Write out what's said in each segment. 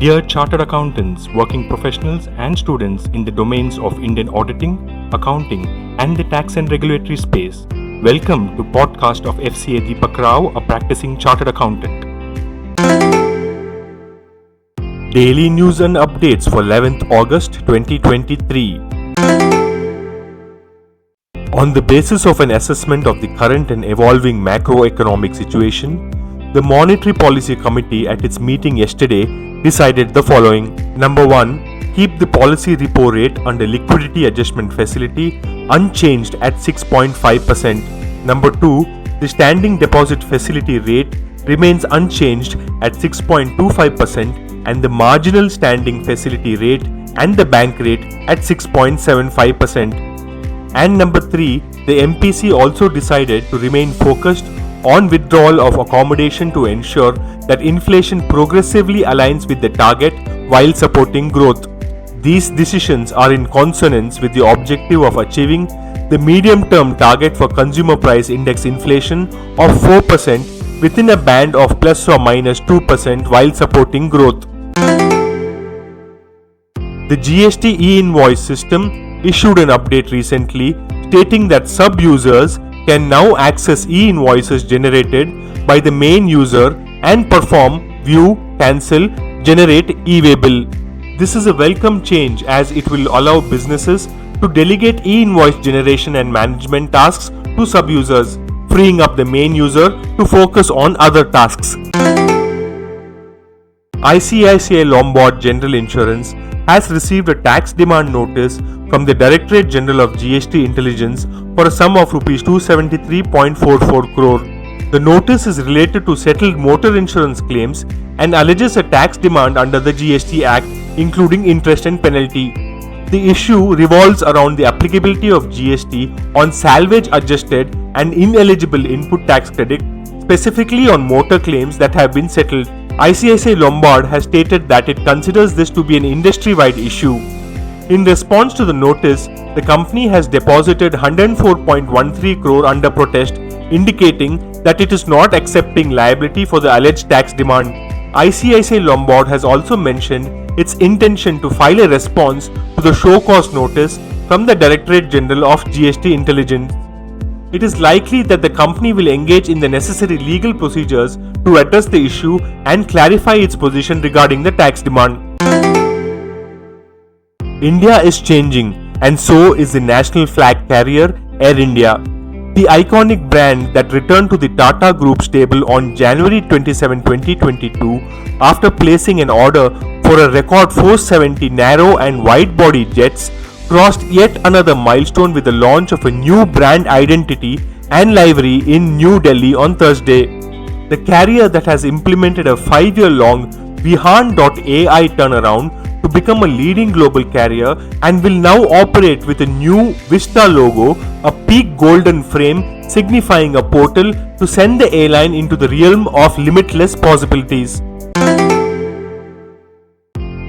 Dear Chartered Accountants, working professionals and students in the domains of Indian auditing, accounting and the tax and regulatory space, welcome to podcast of Fca Deepak Rao, a practicing Chartered Accountant. Daily news and updates for 11th August 2023. On the basis of an assessment of the current and evolving macroeconomic situation, the Monetary Policy Committee at its meeting yesterday decided the following. Number 1. Keep the policy repo rate under liquidity adjustment facility unchanged at 6.5%. Number 2. The standing deposit facility rate remains unchanged at 6.25% and the marginal standing facility rate and the bank rate at 6.75%. And number 3. The MPC also decided to remain focused on withdrawal of accommodation to ensure that inflation progressively aligns with the target while supporting growth. These decisions are in consonance with the objective of achieving the medium-term target for consumer price index inflation of 4% within a band of plus or minus 2% while supporting growth. The GST e-invoice system issued an update recently stating that sub-users can now access e-invoices generated by the main user and perform, view, cancel, generate e-way bill. This is a welcome change as it will allow businesses to delegate e-invoice generation and management tasks to sub-users, freeing up the main user to focus on other tasks. ICICI Lombard General Insurance has received a tax demand notice from the Directorate General of GST Intelligence for a sum of Rs 273.44 crore. The notice is related to settled motor insurance claims and alleges a tax demand under the GST Act, including interest and penalty. The issue revolves around the applicability of GST on salvage adjusted and ineligible input tax credit, specifically on motor claims that have been settled. ICICI Lombard has stated that it considers this to be an industry-wide issue. In response to the notice, the company has deposited 104.13 crore under protest, indicating that it is not accepting liability for the alleged tax demand. ICICI Lombard has also mentioned its intention to file a response to the show cause notice from the Directorate General of GST Intelligence. It is likely that the company will engage in the necessary legal procedures to address the issue and clarify its position regarding the tax demand. India is changing, and so is the national flag carrier Air India. The iconic brand that returned to the Tata Group stable on January 27, 2022 after placing an order for a record 470 narrow and wide-body jets crossed yet another milestone with the launch of a new brand identity and livery in New Delhi on Thursday. The carrier that has implemented a 5-year-long Vihan.ai turnaround to become a leading global carrier and will now operate with a new Vista logo, a peak golden frame signifying a portal to send the airline into the realm of limitless possibilities.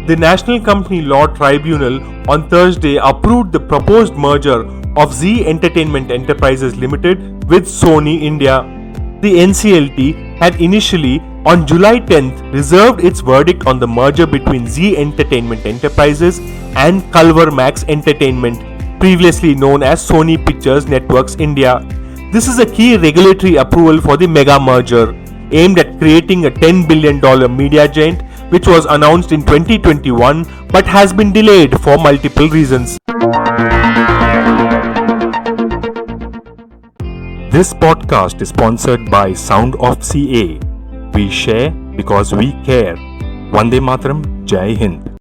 The National Company Law Tribunal on Thursday approved the proposed merger of Zee Entertainment Enterprises Limited with Sony India. The NCLT had initially on July 10th reserved its verdict on the merger between Zee Entertainment Enterprises and Culver Max Entertainment, previously known as Sony Pictures Networks India. This is a key regulatory approval for the mega merger, aimed at creating a $10 billion media giant, which was announced in 2021 but has been delayed for multiple reasons. This podcast is sponsored by Sound of CA. We share because we care. Vande Mataram, Jai Hind.